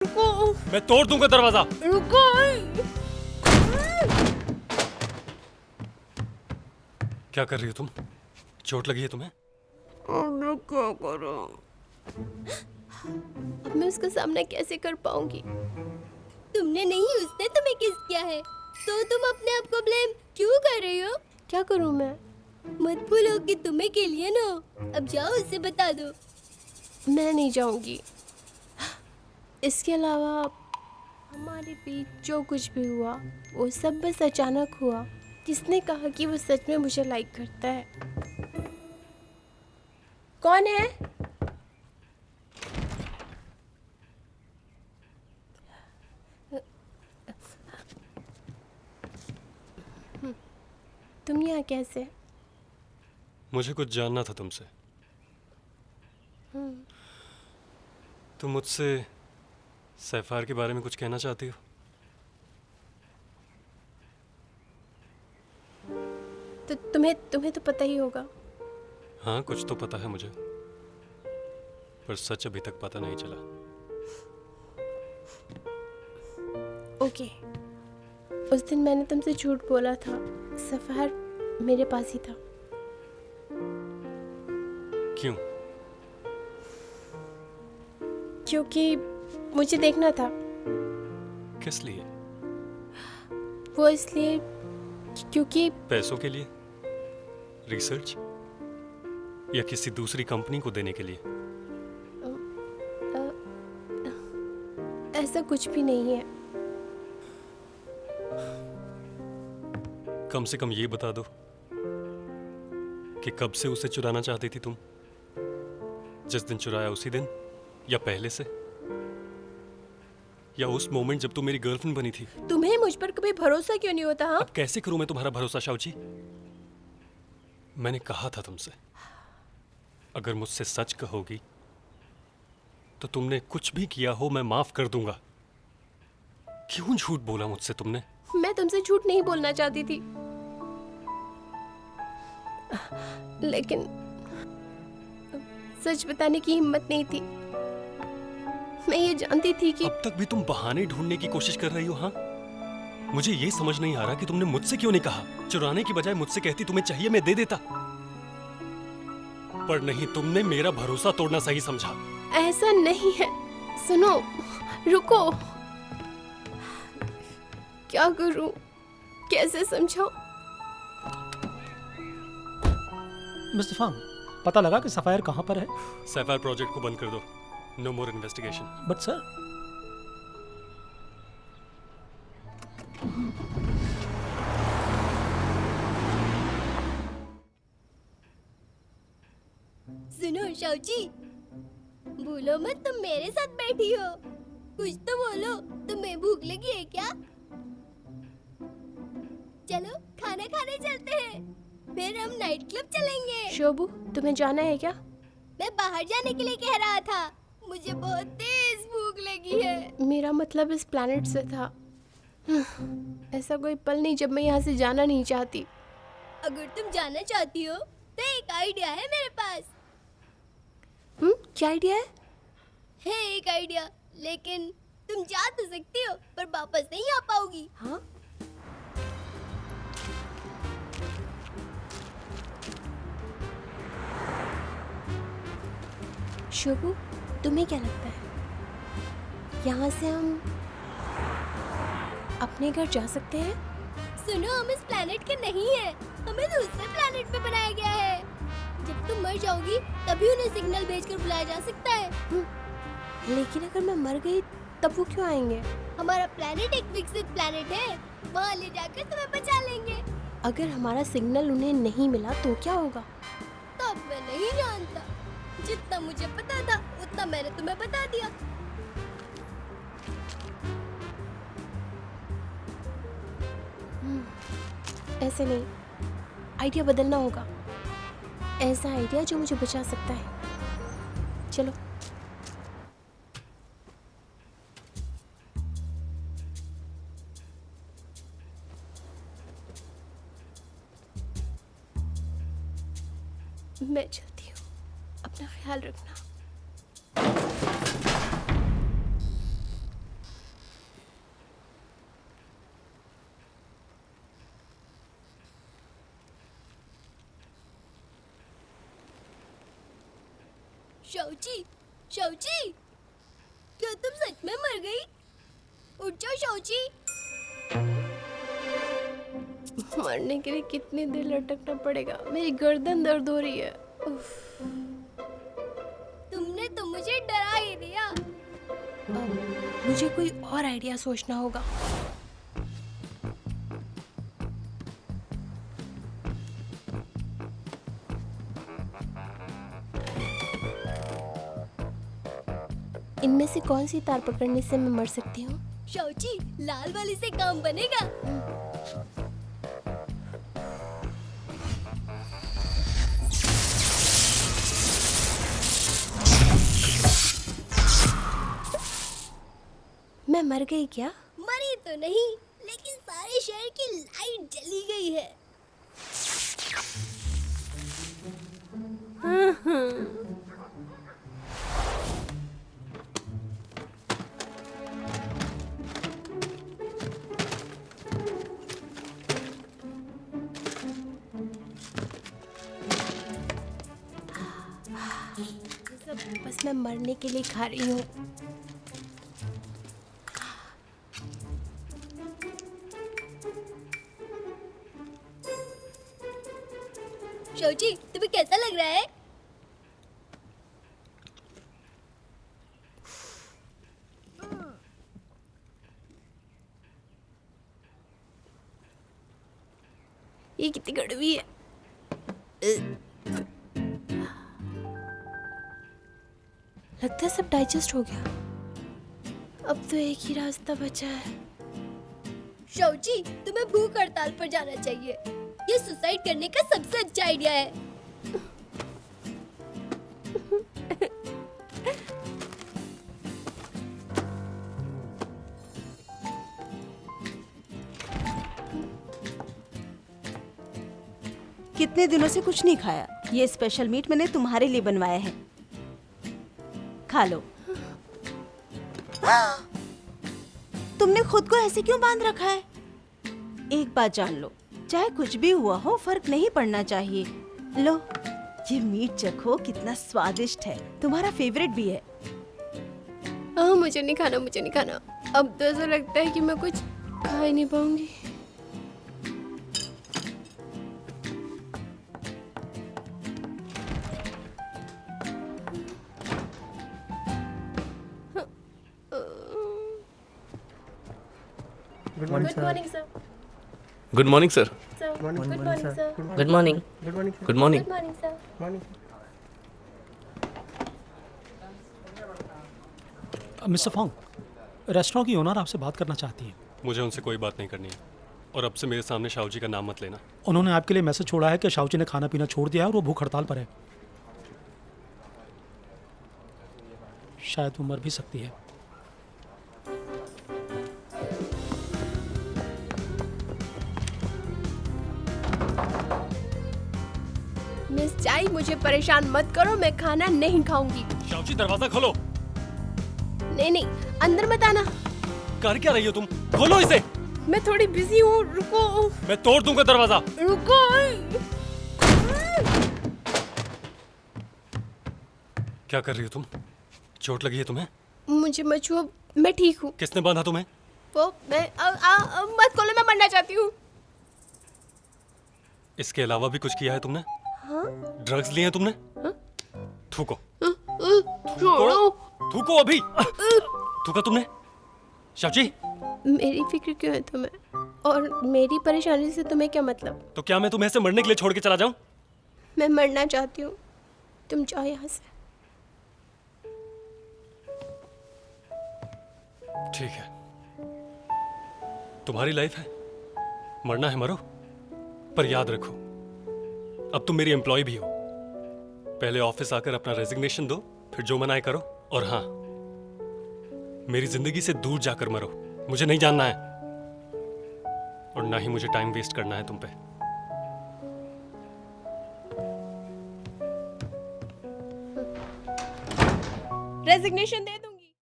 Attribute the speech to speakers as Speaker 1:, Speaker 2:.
Speaker 1: रुको,
Speaker 2: मैं तोड़ दूंगा दरवाजा।
Speaker 1: रुको।
Speaker 2: क्या कर रही हो तुम? चोट लगी है तुम्हें?
Speaker 1: अब मैं क्या करूं?
Speaker 3: अब मैं उसका सामना कैसे कर पाऊंगी? तुमने नहीं, उसने तुम्हें किस किया है, तो तुम अपने आप को ब्लेम क्यों कर रही हो? क्या करूं मैं? मत भूलो कि तुम्हें के लिए ना। अब जाओ, उसे बता दो। मैं नहीं जाऊंगी। इसके अलावा हमारे बीच जो कुछ भी हुआ वो सब बस अचानक हुआ। किसने कहा कि वो सच में मुझे लाइक करता है? कौन है? तुम यहाँ कैसे?
Speaker 2: मुझे कुछ जानना था तुमसे। तुम मुझसे सैफार के बारे में कुछ कहना चाहती हो?
Speaker 3: तो तुम्हें तो पता ही होगा।
Speaker 2: हाँ, कुछ तो पता है मुझे, पर सच अभी तक पता नहीं चला।
Speaker 3: ओके, उस दिन मैंने तुमसे झूठ बोला था। सफार मेरे पास ही था।
Speaker 2: क्यों?
Speaker 3: क्योंकि मुझे देखना था।
Speaker 2: किस लिए?
Speaker 3: वो इसलिए क्योंकि
Speaker 2: पैसों के लिए? रिसर्च? या किसी दूसरी कंपनी को देने के लिए?
Speaker 3: ऐसा कुछ भी नहीं है।
Speaker 2: कम से कम ये बता दो कि कब से उसे चुराना चाहती थी तुम? जिस दिन चुराया उसी दिन, या पहले से, या उस मोमेंट जब तुम मेरी गर्लफ्रेंड बनी थी?
Speaker 3: तुम्हें मुझ पर कभी भरोसा क्यों नहीं होता? हाँ,
Speaker 2: अब कैसे करूं मैं तुम्हारा भरोसा शाओजी? मैंने कहा था तुमसे, अगर मुझसे सच कहोगी तो तुमने कुछ भी किया हो मैं माफ कर दूंगा। क्यों झूठ बोला मुझसे तुमने?
Speaker 3: मैं तुमसे झूठ नहीं बोलना चाहती थी, लेकिन सच बताने की हिम्मत नहीं थी। मैं ये जानती थी कि
Speaker 2: अब तक भी तुम बहाने ढूंढने की कोशिश कर रही हो। हाँ, मुझे ये समझ नहीं आ रहा कि तुमने मुझसे क्यों नहीं कहा। चुराने की बजाय मुझसे कहती तुम्हें चाहिए, मैं दे देता। पर नहीं, तुमने मेरा भरोसा तोड़ना सही समझा।
Speaker 3: ऐसा नहीं है। सुनो, रुको। क्या करूं? कैसे समझाऊं?
Speaker 4: मिस्टर फांग, पता लगा कि सफायर कहाँ पर है?
Speaker 2: सैफार प्रोजेक्ट को बंद कर दो। No more investigation.
Speaker 4: But sir,
Speaker 3: सुनो शाओजी, भूलो मत तुम मेरे साथ बैठी हो। कुछ तो बोलो। तुम्हें भूख लगी है क्या? चलो खाना खाने चलते हैं, फिर हम नाइट क्लब चलेंगे। शोभू, तुम्हें जाना है क्या? मैं बाहर जाने के लिए कह रहा था। मुझे बहुत तेज भूख लगी है। मेरा मतलब इस प्लेनेट से था। ऐसा कोई पल नहीं जब मैं यहाँ से जाना नहीं चाहती। अगर तुम जाना चाहती हो तो एक आइडिया है मेरे पास। क्या आइडिया है? एक आइडिया, लेकिन तुम जा तो सकती हो पर वापस नहीं आ पाओगी। हाँ? शुभू, तुम्हें क्या लगता है यहाँ से हम अपने घर जा सकते हैं? सुनो, हम इस प्लेनेट के नहीं हैं, हमें दूसरे प्लेनेट पे बनाया गया है। जब तुम मर जाओगी तभी उन्हें सिग्नल भेजकर बुलाया जा सकता है। लेकिन अगर मैं मर गई तब वो क्यों आएंगे? हमारा प्लेनेट एक विकसित प्लेनेट है, वहाँ ले जाकर तुम्हें बचा लेंगे। अगर हमारा सिग्नल उन्हें नहीं मिला तो क्या होगा? तब मैं नहीं जानता। जितना मुझे पता था उतना मैंने तुम्हें बता दिया। ऐसे नहीं, आइडिया बदलना होगा। ऐसा आइडिया जो मुझे बचा सकता है। चलो। मैं चलती हूँ, अपना ख्याल रखना। शाओची, शाओची, क्या तुम सच में मर गई? उठ जाओ शाओची। मरने के लिए कितनी देर लटकना पड़ेगा? मेरी गर्दन दर्द हो रही है। उफ। तुमने तो मुझे डरा ही दिया। अब मुझे कोई और आइडिया सोचना होगा। इनमें से कौन सी तार पकड़ने से मैं मर सकती हूँ? शाओची, लाल वाली से काम बनेगा। मैं मर गई क्या? मरी तो नहीं, लेकिन सारे शहर की लाइट जली गई है। ये सब बस मैं मरने के लिए खा रही हूँ। शाओची, तुम्हें कैसा लग रहा है? ये कितनी कड़वी है। लगता है सब डाइजेस्ट हो गया। अब तो एक ही रास्ता बचा है। शाओची, तुम्हें भूख हड़ताल पर जाना चाहिए। ये सुसाइड करने का सबसे अच्छा आइडिया है।
Speaker 5: कितने दिनों से कुछ नहीं खाया। ये स्पेशल मीट मैंने तुम्हारे लिए बनवाया है, खा लो। तुमने खुद को ऐसे क्यों बांध रखा है? एक बात जान लो, चाहे कुछ भी हुआ हो फर्क नहीं पड़ना चाहिए। लो, ये मीट चखो, कितना स्वादिष्ट है। तुम्हारा फेवरेट भी है।
Speaker 3: मुझे नहीं खाना, मुझे नहीं खाना। अब तो ऐसा लगता है कि मैं कुछ खा ही नहीं पाऊंगी।
Speaker 4: Good morning
Speaker 3: good morning sir.
Speaker 6: Good morning sir.
Speaker 3: Good morning sir.
Speaker 6: Good morning.
Speaker 4: Good morning
Speaker 6: good morning.
Speaker 3: Good morning sir.
Speaker 4: Morning. Mister Fong, restaurant की ओनर आपसे बात करना चाहती है।
Speaker 2: मुझे उनसे कोई बात नहीं करनी है और अब से मेरे सामने शाओजी का नाम मत लेना।
Speaker 4: उन्होंने आपके लिए मैसेज छोड़ा है कि शाओजी ने खाना पीना छोड़ दिया है और वो भूख हड़ताल पर है। शायद वो मर भी सकती है।
Speaker 3: मिस चाई, मुझे परेशान मत करो, मैं खाना नहीं खाऊंगी।
Speaker 2: शाओजी, दरवाजा खोलो।
Speaker 3: नहीं नहीं, अंदर मत आना।
Speaker 2: कर क्या रही हो तुम? खोलो इसे।
Speaker 3: मैं थोड़ी बिजी हूँ, रुको।
Speaker 2: मैं तोड़ दूंगा दरवाजा।
Speaker 3: रुको।
Speaker 2: क्या कर रही हो तुम? चोट लगी है तुम्हें?
Speaker 3: मुझे मत छुओ, मैं ठीक हूँ।
Speaker 2: किसने बांधा तुम्हें?
Speaker 3: वो मैं मत खोलो, मैं मरना चाहती हूँ।
Speaker 2: इसके अलावा भी कुछ किया है तुमने?
Speaker 3: हाँ?
Speaker 2: ड्रग्स लिए हैं तुमने? थूको।
Speaker 3: छोड़ो।
Speaker 2: थूको अभी। थूका तुमने? शाओजी,
Speaker 3: मेरी फिक्र क्यों है तुम्हें? और मेरी परेशानी से तुम्हें क्या मतलब?
Speaker 2: तो क्या मैं तुम्हें ऐसे मरने के लिए छोड़ के चला जाऊं?
Speaker 3: मैं मरना चाहती हूँ, तुम जाओ यहाँ से।
Speaker 2: ठीक है, तुम्हारी लाइफ है, मरना है मरो, पर याद रखो अब तुम मेरी एम्प्लॉय भी हो। पहले ऑफिस आकर अपना रेजिग्नेशन दो, फिर जो मनाए करो। और हाँ, मेरी जिंदगी से दूर जाकर मरो, मुझे नहीं जानना है और ना ही मुझे टाइम वेस्ट करना है तुम पे।
Speaker 3: रेजिग्नेशन दे